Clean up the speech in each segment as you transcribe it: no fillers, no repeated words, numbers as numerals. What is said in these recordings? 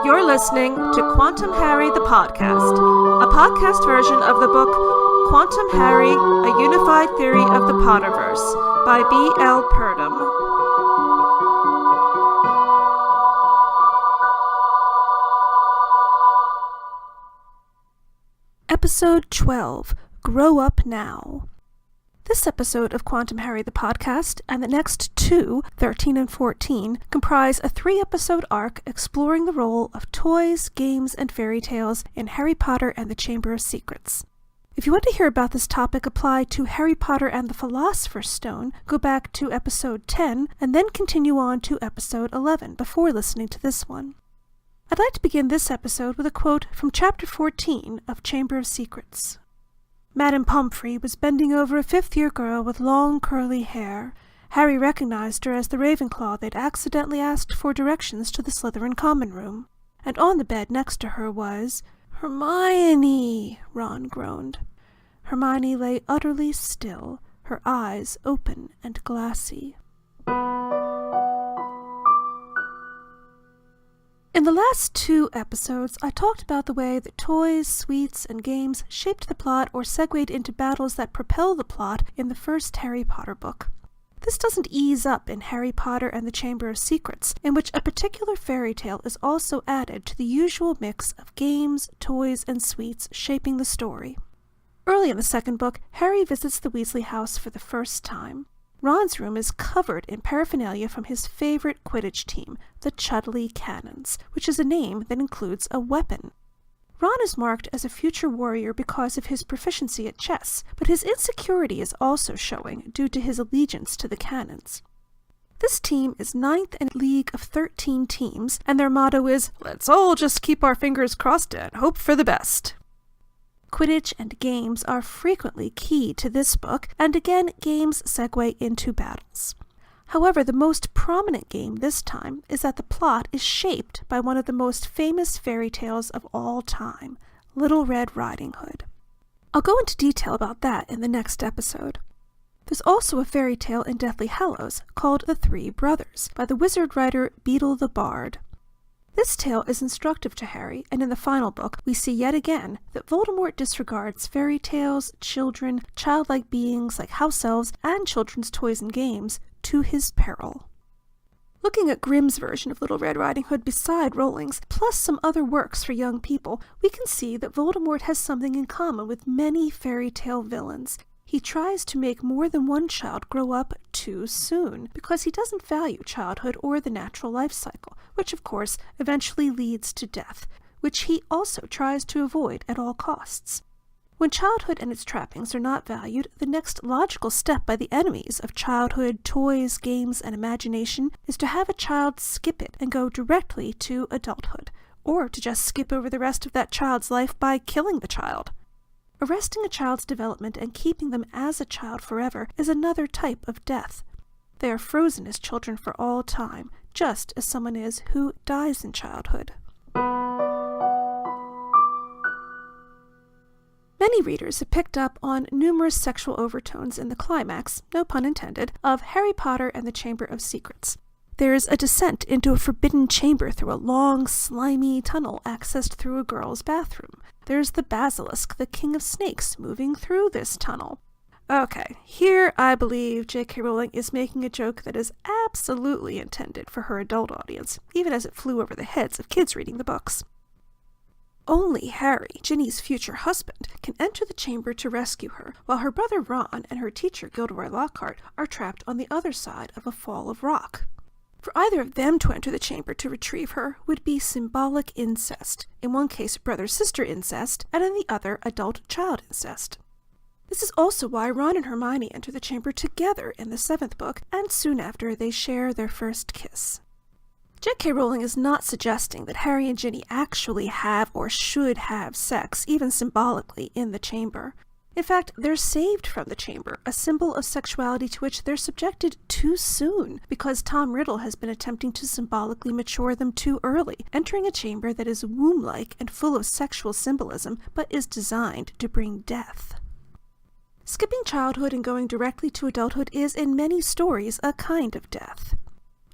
You're listening to Quantum Harry the Podcast, a podcast version of the book Quantum Harry, A Unified Theory of the Potterverse by B.L. Purdom. Episode 12, Grow Up Now. This episode of Quantum Harry the Podcast and the next two, 13 and 14, comprise a 3-episode arc exploring the role of toys, games, and fairy tales in Harry Potter and the Chamber of Secrets. If you want to hear about this topic applied to Harry Potter and the Philosopher's Stone, go back to episode 10 and then continue on to episode 11 before listening to this one. I'd like to begin this episode with a quote from chapter 14 of Chamber of Secrets. Madame Pomfrey was bending over a 5th-year girl with long curly hair. Harry recognized her as the Ravenclaw they'd accidentally asked for directions to the Slytherin common room. And on the bed next to her was... "Hermione!" Ron groaned. Hermione lay utterly still, her eyes open and glassy. In the last 2 episodes, I talked about the way that toys, sweets, and games shaped the plot or segued into battles that propel the plot in the first Harry Potter book. This doesn't ease up in Harry Potter and the Chamber of Secrets, in which a particular fairy tale is also added to the usual mix of games, toys, and sweets shaping the story. Early in the second book, Harry visits the Weasley house for the first time. Ron's room is covered in paraphernalia from his favorite Quidditch team, the Chudley Cannons, which is a name that includes a weapon. Ron is marked as a future warrior because of his proficiency at chess, but his insecurity is also showing due to his allegiance to the Cannons. This team is 9th in a league of 13 teams, and their motto is, "Let's all just keep our fingers crossed and hope for the best." Quidditch and games are frequently key to this book, and again games segue into battles. However, the most prominent game this time is that the plot is shaped by one of the most famous fairy tales of all time, Little Red Riding Hood. I'll go into detail about that in the next episode. There's also a fairy tale in Deathly Hallows called The Three Brothers by the wizard writer Beedle the Bard. This tale is instructive to Harry, and in the final book, we see yet again that Voldemort disregards fairy tales, children, childlike beings like house elves, and children's toys and games to his peril. Looking at Grimm's version of Little Red Riding Hood beside Rowling's, plus some other works for young people, we can see that Voldemort has something in common with many fairy tale villains. He tries to make more than one child grow up too soon, because he doesn't value childhood or the natural life cycle, which of course eventually leads to death, which he also tries to avoid at all costs. When childhood and its trappings are not valued, the next logical step by the enemies of childhood, toys, games, and imagination is to have a child skip it and go directly to adulthood, or to just skip over the rest of that child's life by killing the child. Arresting a child's development and keeping them as a child forever is another type of death. They are frozen as children for all time, just as someone is who dies in childhood. Many readers have picked up on numerous sexual overtones in the climax, no pun intended, of Harry Potter and the Chamber of Secrets. There's a descent into a forbidden chamber through a long, slimy tunnel accessed through a girl's bathroom. There's the Basilisk, the king of snakes, moving through this tunnel. Okay, here I believe J.K. Rowling is making a joke that is absolutely intended for her adult audience, even as it flew over the heads of kids reading the books. Only Harry, Ginny's future husband, can enter the chamber to rescue her, while her brother Ron and her teacher Gilderoy Lockhart are trapped on the other side of a fall of rock. For either of them to enter the chamber to retrieve her would be symbolic incest, in one case brother-sister incest, and in the other adult-child incest. This is also why Ron and Hermione enter the chamber together in the 7th book, and soon after they share their first kiss. J.K. Rowling is not suggesting that Harry and Ginny actually have or should have sex, even symbolically, in the chamber. In fact, they're saved from the chamber, a symbol of sexuality to which they're subjected too soon, because Tom Riddle has been attempting to symbolically mature them too early, entering a chamber that is womb-like and full of sexual symbolism, but is designed to bring death. Skipping childhood and going directly to adulthood is, in many stories, a kind of death.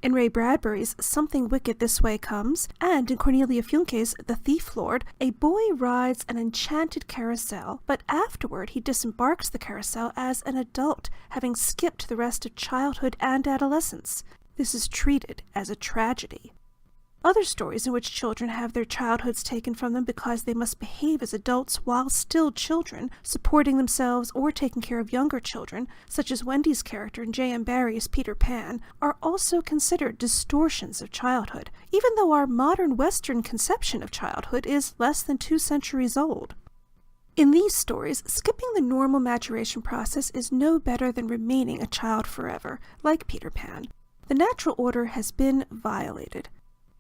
In Ray Bradbury's Something Wicked This Way Comes, and in Cornelia Funke's The Thief Lord, a boy rides an enchanted carousel, but afterward he disembarks the carousel as an adult, having skipped the rest of childhood and adolescence. This is treated as a tragedy. Other stories in which children have their childhoods taken from them because they must behave as adults while still children, supporting themselves or taking care of younger children, such as Wendy's character in J.M. Barrie's Peter Pan, are also considered distortions of childhood, even though our modern Western conception of childhood is less than 2 centuries old. In these stories, skipping the normal maturation process is no better than remaining a child forever, like Peter Pan. The natural order has been violated.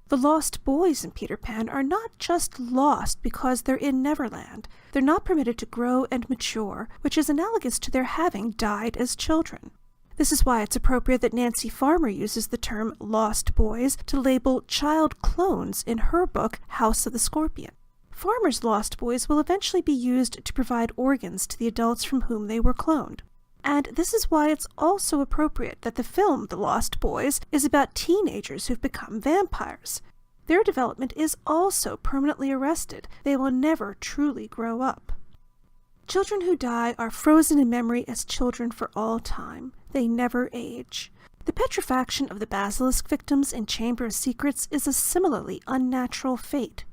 The lost boys in Peter Pan are not just lost because they're in Neverland. They're not permitted to grow and mature, which is analogous to their having died as children. This is why it's appropriate that Nancy Farmer uses the term lost boys to label child clones in her book House of the Scorpion. Farmer's lost boys will eventually be used to provide organs to the adults from whom they were cloned. And this is why it's also appropriate that the film The Lost Boys is about teenagers who've become vampires. Their development is also permanently arrested. They will never truly grow up. Children who die are frozen in memory as children for all time. They never age. The petrifaction of the Basilisk victims in Chamber of Secrets is a similarly unnatural fate.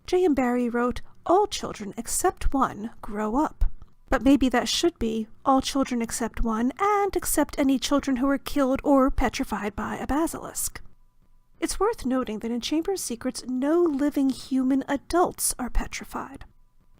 J.M. Barrie wrote, "All children except one grow up." But maybe that should be all children except one, and except any children who were killed or petrified by a basilisk. It's worth noting that in Chamber of Secrets, no living human adults are petrified.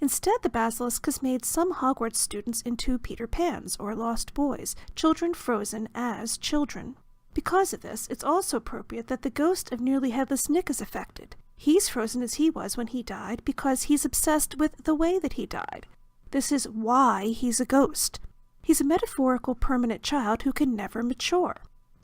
Instead, the basilisk has made some Hogwarts students into Peter Pans, or lost boys, children frozen as children. Because of this, it's also appropriate that the ghost of Nearly Headless Nick is affected. He's frozen as he was when he died because he's obsessed with the way that he died. This is why he's a ghost. He's a metaphorical permanent child who can never mature.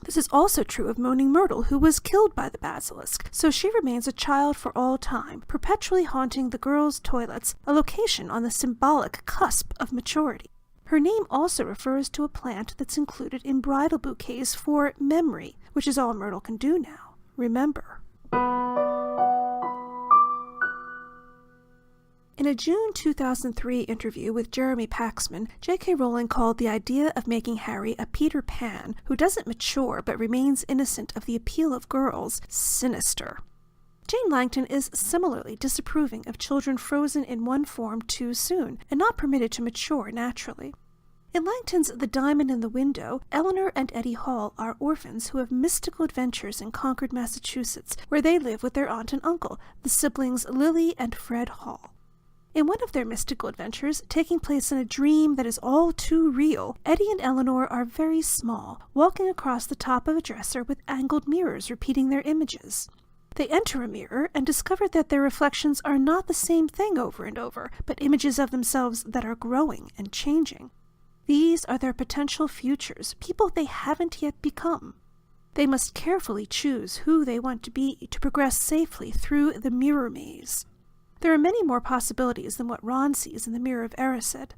This is also true of Moaning Myrtle, who was killed by the basilisk, so she remains a child for all time, perpetually haunting the girls' toilets, a location on the symbolic cusp of maturity. Her name also refers to a plant that's included in bridal bouquets for memory, which is all Myrtle can do now. Remember. In a June 2003 interview with Jeremy Paxman, J.K. Rowling called the idea of making Harry a Peter Pan who doesn't mature but remains innocent of the appeal of girls sinister. Jane Langton is similarly disapproving of children frozen in one form too soon and not permitted to mature naturally. In Langton's The Diamond in the Window, Eleanor and Eddie Hall are orphans who have mystical adventures in Concord, Massachusetts, where they live with their aunt and uncle, the siblings Lily and Fred Hall. In one of their mystical adventures, taking place in a dream that is all too real, Eddie and Eleanor are very small, walking across the top of a dresser with angled mirrors repeating their images. They enter a mirror and discover that their reflections are not the same thing over and over, but images of themselves that are growing and changing. These are their potential futures, people they haven't yet become. They must carefully choose who they want to be to progress safely through the mirror maze. There are many more possibilities than what Ron sees in the Mirror of Erised.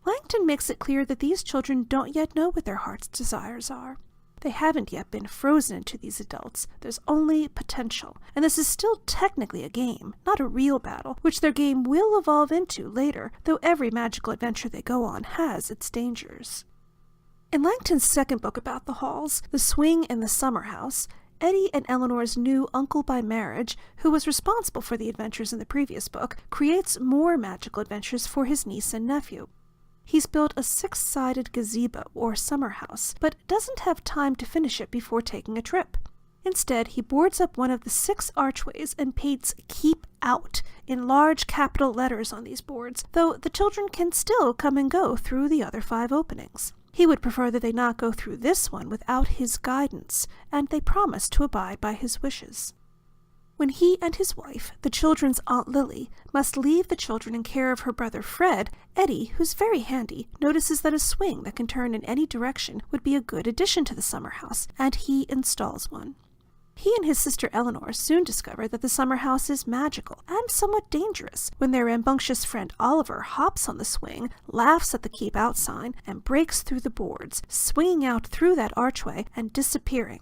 Langton makes it clear that these children don't yet know what their heart's desires are. They haven't yet been frozen into these adults. There's only potential, and this is still technically a game, not a real battle, which their game will evolve into later, though every magical adventure they go on has its dangers. In Langton's second book about the Halls, The Swing in the Summer House, Eddie and Eleanor's new uncle by marriage, who was responsible for the adventures in the previous book, creates more magical adventures for his niece and nephew. He's built a 6-sided gazebo, or summer house, but doesn't have time to finish it before taking a trip. Instead, he boards up one of the 6 archways and paints "Keep Out" in large capital letters on these boards, though the children can still come and go through the other 5 openings. He would prefer that they not go through this one without his guidance, and they promise to abide by his wishes. When he and his wife, the children's Aunt Lily, must leave the children in care of her brother Fred, Eddie, who's very handy, notices that a swing that can turn in any direction would be a good addition to the summer house, and he installs one. He and his sister Eleanor soon discover that the summer house is magical and somewhat dangerous when their rambunctious friend Oliver hops on the swing, laughs at the keep out sign, and breaks through the boards, swinging out through that archway and disappearing.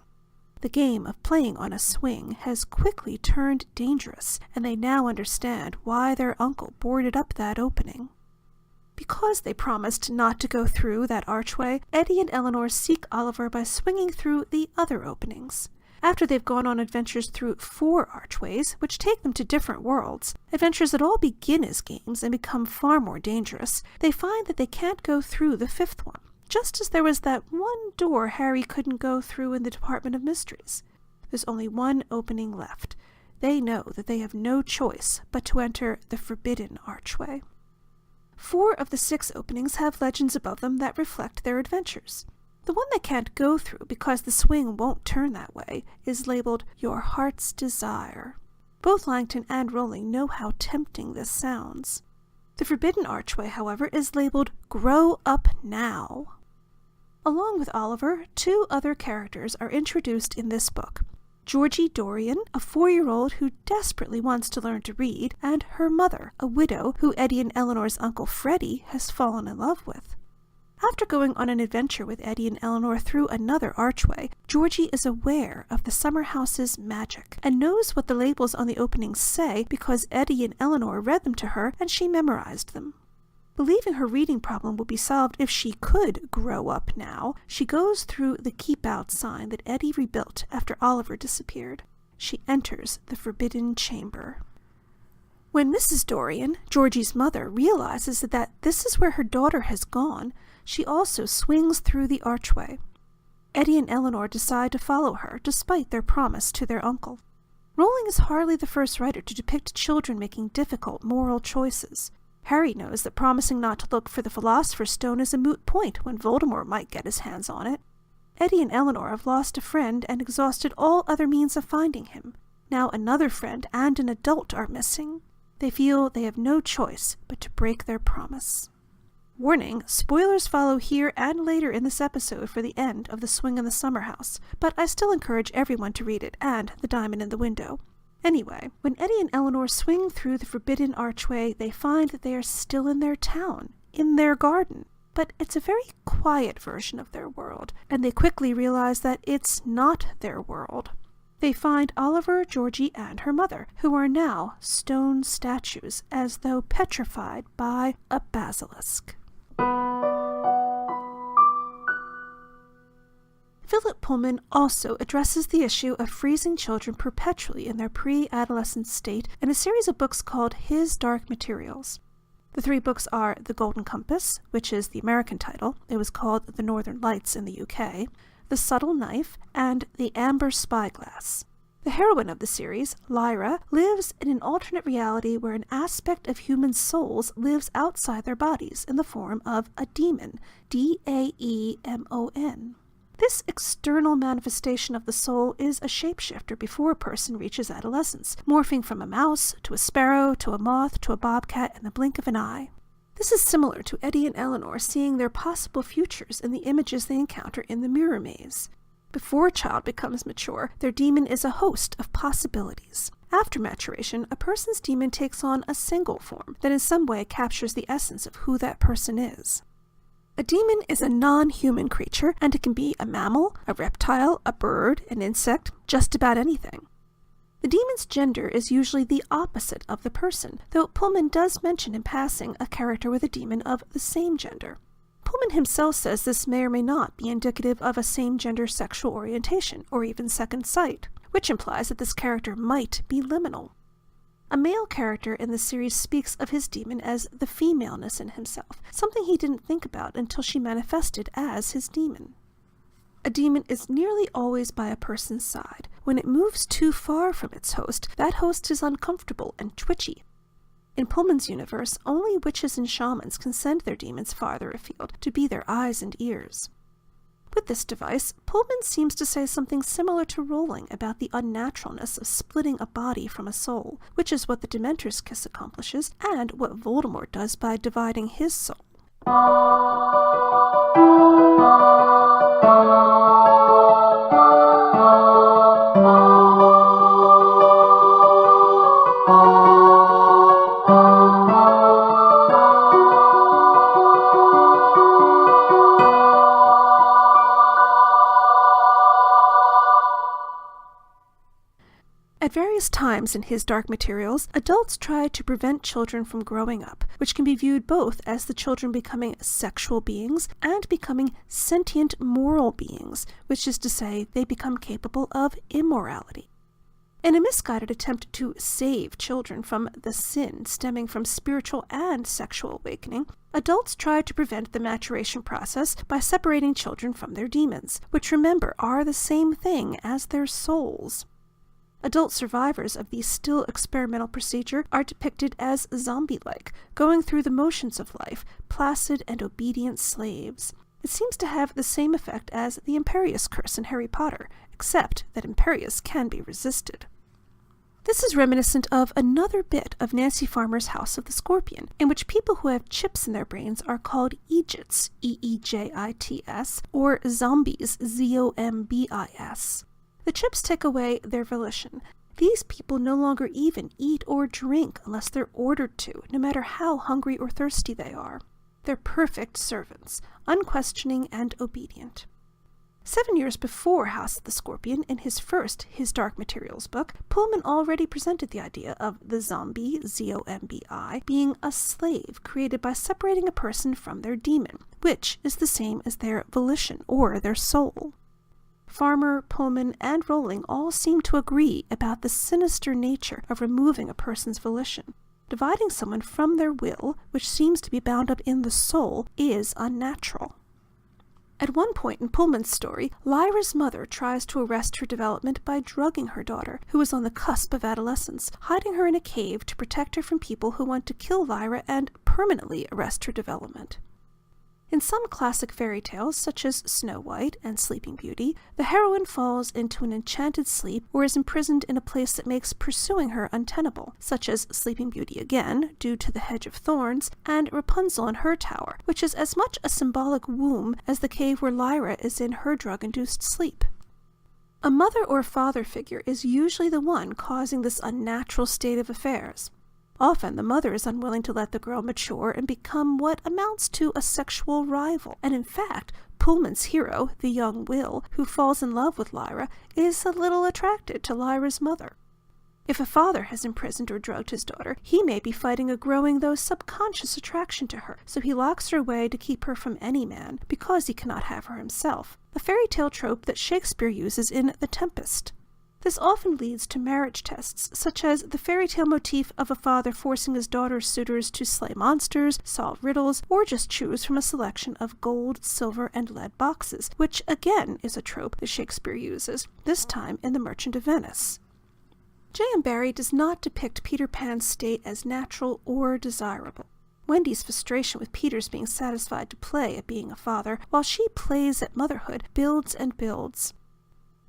The game of playing on a swing has quickly turned dangerous, and they now understand why their uncle boarded up that opening. Because they promised not to go through that archway, Eddie and Eleanor seek Oliver by swinging through the other openings. After they've gone on adventures through 4 archways, which take them to different worlds, adventures that all begin as games and become far more dangerous, they find that they can't go through the 5th one, just as there was that one door Harry couldn't go through in the Department of Mysteries. There's only one opening left. They know that they have no choice but to enter the Forbidden Archway. 4 of the 6 openings have legends above them that reflect their adventures. The one they can't go through because the swing won't turn that way is labeled Your Heart's Desire. Both Langton and Rowling know how tempting this sounds. The Forbidden Archway, however, is labeled Grow Up Now. Along with Oliver, 2 other characters are introduced in this book. Georgie Dorian, a 4-year-old who desperately wants to learn to read, and her mother, a widow who Eddie and Eleanor's Uncle Freddie has fallen in love with. After going on an adventure with Eddie and Eleanor through another archway, Georgie is aware of the summer house's magic and knows what the labels on the openings say because Eddie and Eleanor read them to her and she memorized them. Believing her reading problem would be solved if she could grow up now, she goes through the keep out sign that Eddie rebuilt after Oliver disappeared. She enters the Forbidden Chamber. When Mrs. Dorian, Georgie's mother, realizes that this is where her daughter has gone, she also swings through the archway. Eddie and Eleanor decide to follow her, despite their promise to their uncle. Rowling is hardly the first writer to depict children making difficult moral choices. Harry knows that promising not to look for the Philosopher's Stone is a moot point when Voldemort might get his hands on it. Eddie and Eleanor have lost a friend and exhausted all other means of finding him. Now another friend and an adult are missing. They feel they have no choice but to break their promise. Warning, spoilers follow here and later in this episode for the end of The Swing in the Summer House, but I still encourage everyone to read it and The Diamond in the Window. Anyway, when Eddie and Eleanor swing through the Forbidden Archway, they find that they are still in their town, in their garden. But it's a very quiet version of their world, and they quickly realize that it's not their world. They find Oliver, Georgie, and her mother, who are now stone statues, as though petrified by a basilisk. Philip Pullman also addresses the issue of freezing children perpetually in their pre-adolescent state in a series of books called His Dark Materials. The 3 books are The Golden Compass, which is the American title. It was called The Northern Lights in the UK, The Subtle Knife, and The Amber Spyglass. The heroine of the series, Lyra, lives in an alternate reality where an aspect of human souls lives outside their bodies in the form of a daemon, D-A-E-M-O-N. This external manifestation of the soul is a shapeshifter before a person reaches adolescence, morphing from a mouse to a sparrow to a moth to a bobcat in the blink of an eye. This is similar to Eddie and Eleanor seeing their possible futures in the images they encounter in the mirror maze. Before a child becomes mature, their daemon is a host of possibilities. After maturation, a person's daemon takes on a single form that in some way captures the essence of who that person is. A daemon is a non-human creature, and it can be a mammal, a reptile, a bird, an insect, just about anything. The daemon's gender is usually the opposite of the person, though Pullman does mention in passing a character with a daemon of the same gender. Pullman himself says this may or may not be indicative of a same-gender sexual orientation, or even second sight, which implies that this character might be liminal. A male character in the series speaks of his daemon as the femaleness in himself, something he didn't think about until she manifested as his daemon. A daemon is nearly always by a person's side. When it moves too far from its host, that host is uncomfortable and twitchy. In Pullman's universe, only witches and shamans can send their daemons farther afield to be their eyes and ears. With this device, Pullman seems to say something similar to Rowling about the unnaturalness of splitting a body from a soul, which is what the Dementor's kiss accomplishes, and what Voldemort does by dividing his soul. At various times in his dark materials, adults try to prevent children from growing up, which can be viewed both as the children becoming sexual beings and becoming sentient moral beings, which is to say, they become capable of immorality. In a misguided attempt to save children from the sin stemming from spiritual and sexual awakening, adults try to prevent the maturation process by separating children from their demons, which remember are the same thing as their souls. Adult survivors of the still experimental procedure are depicted as zombie-like, going through the motions of life, placid and obedient slaves. It seems to have the same effect as the Imperius curse in Harry Potter, except that Imperius can be resisted. This is reminiscent of another bit of Nancy Farmer's House of the Scorpion, in which people who have chips in their brains are called Eejits, E-E-J-I-T-S, or zombies, Z-O-M-B-I-S. The chips take away their volition. These people no longer even eat or drink unless they're ordered to, no matter how hungry or thirsty they are. They're perfect servants, unquestioning and obedient. 7 years before House of the Scorpion, in his first His Dark Materials book, Pullman already presented the idea of the zombie, Z-O-M-B-I, being a slave created by separating a person from their demon, which is the same as their volition or their soul. Farmer, Pullman, and Rowling all seem to agree about the sinister nature of removing a person's volition. Dividing someone from their will, which seems to be bound up in the soul, is unnatural. At one point in Pullman's story, Lyra's mother tries to arrest her development by drugging her daughter, who is on the cusp of adolescence, hiding her in a cave to protect her from people who want to kill Lyra and permanently arrest her development. In some classic fairy tales, such as Snow White and Sleeping Beauty, the heroine falls into an enchanted sleep or is imprisoned in a place that makes pursuing her untenable, such as Sleeping Beauty again, due to the hedge of thorns, and Rapunzel in her tower, which is as much a symbolic womb as the cave where Lyra is in her drug-induced sleep. A mother or father figure is usually the one causing this unnatural state of affairs. Often the mother is unwilling to let the girl mature and become what amounts to a sexual rival, and in fact, Pullman's hero, the young Will, who falls in love with Lyra, is a little attracted to Lyra's mother. If a father has imprisoned or drugged his daughter, he may be fighting a growing, though subconscious, attraction to her, so he locks her away to keep her from any man, because he cannot have her himself, a fairy tale trope that Shakespeare uses in The Tempest. This often leads to marriage tests, such as the fairy tale motif of a father forcing his daughter's suitors to slay monsters, solve riddles, or just choose from a selection of gold, silver, and lead boxes, which again is a trope that Shakespeare uses, this time in The Merchant of Venice. J.M. Barrie does not depict Peter Pan's state as natural or desirable. Wendy's frustration with Peter's being satisfied to play at being a father, while she plays at motherhood, builds and builds.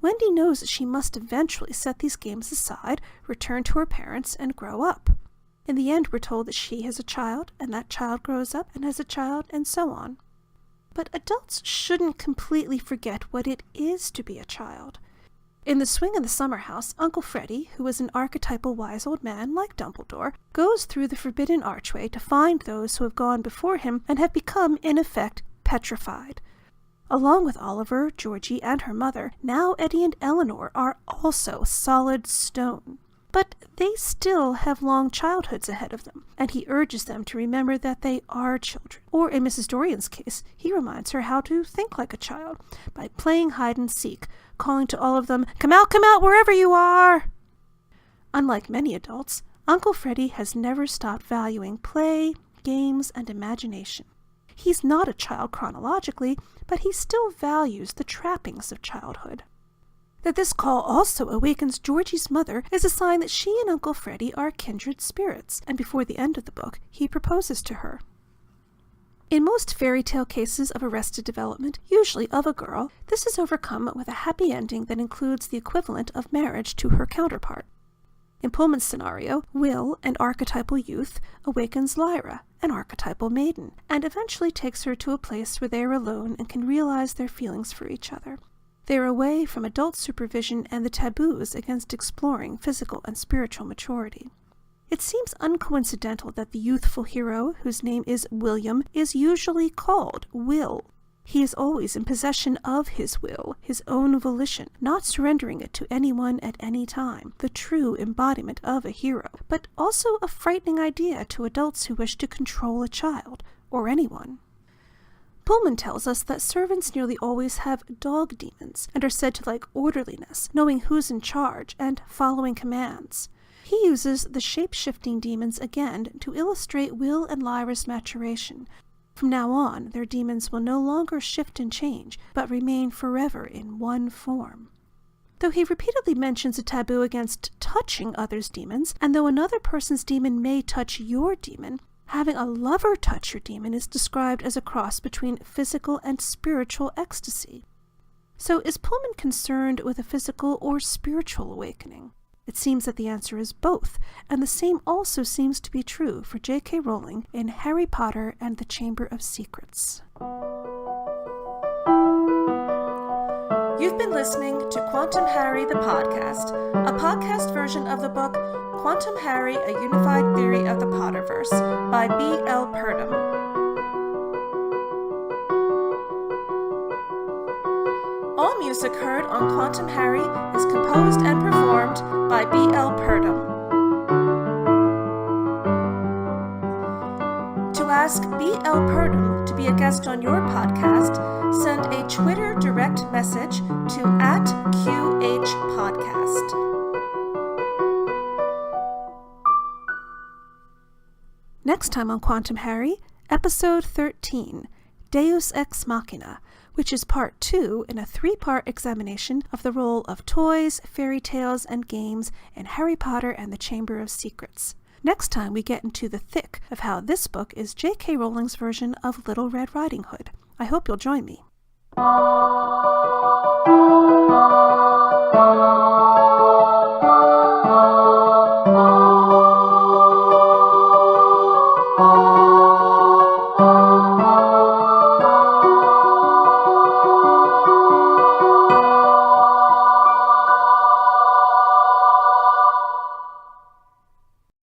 Wendy knows that she must eventually set these games aside, return to her parents, and grow up. In the end, we're told that she has a child, and that child grows up and has a child, and so on. But adults shouldn't completely forget what it is to be a child. In The Swing in the Summer House, Uncle Freddy, who is an archetypal wise old man like Dumbledore, goes through the forbidden archway to find those who have gone before him and have become, in effect, petrified. Along with Oliver, Georgie, and her mother, now Eddie and Eleanor are also solid stone. But they still have long childhoods ahead of them, and he urges them to remember that they are children. Or in Mrs. Dorian's case, he reminds her how to think like a child, by playing hide-and-seek, calling to all of them, come out, wherever you are!" Unlike many adults, Uncle Freddy has never stopped valuing play, games, and imagination. He's not a child chronologically, but he still values the trappings of childhood. That this call also awakens Georgie's mother is a sign that she and Uncle Freddy are kindred spirits, and before the end of the book, he proposes to her. In most fairy tale cases of arrested development, usually of a girl, this is overcome with a happy ending that includes the equivalent of marriage to her counterpart. In Pullman's scenario, Will, an archetypal youth, awakens Lyra, an archetypal maiden, and eventually takes her to a place where they are alone and can realize their feelings for each other. They are away from adult supervision and the taboos against exploring physical and spiritual maturity. It seems uncoincidental that the youthful hero, whose name is William, is usually called Will. He is always in possession of his will, his own volition, not surrendering it to anyone at any time, the true embodiment of a hero, but also a frightening idea to adults who wish to control a child, or anyone. Pullman tells us that servants nearly always have dog demons and are said to like orderliness, knowing who's in charge, and following commands. He uses the shape-shifting demons again to illustrate Will and Lyra's maturation. From now on, their demons will no longer shift and change, but remain forever in one form. Though he repeatedly mentions a taboo against touching others' demons, and though another person's demon may touch your demon, having a lover touch your demon is described as a cross between physical and spiritual ecstasy. So is Pullman concerned with a physical or spiritual awakening? It seems that the answer is both, and the same also seems to be true for J.K. Rowling in Harry Potter and the Chamber of Secrets. You've been listening to Quantum Harry the Podcast, a podcast version of the book Quantum Harry, A Unified Theory of the Potterverse by B.L. Purdom. All music heard on Quantum Harry is composed and performed by B.L. Purdom. To ask B.L. Purdom to be a guest on your podcast, send a Twitter direct message to @QHPodcast. Next time on Quantum Harry, Episode 13, Deus Ex Machina, which is part 2 in a 3-part examination of the role of toys, fairy tales, and games in Harry Potter and the Chamber of Secrets. Next time we get into the thick of how this book is J.K. Rowling's version of Little Red Riding Hood. I hope you'll join me.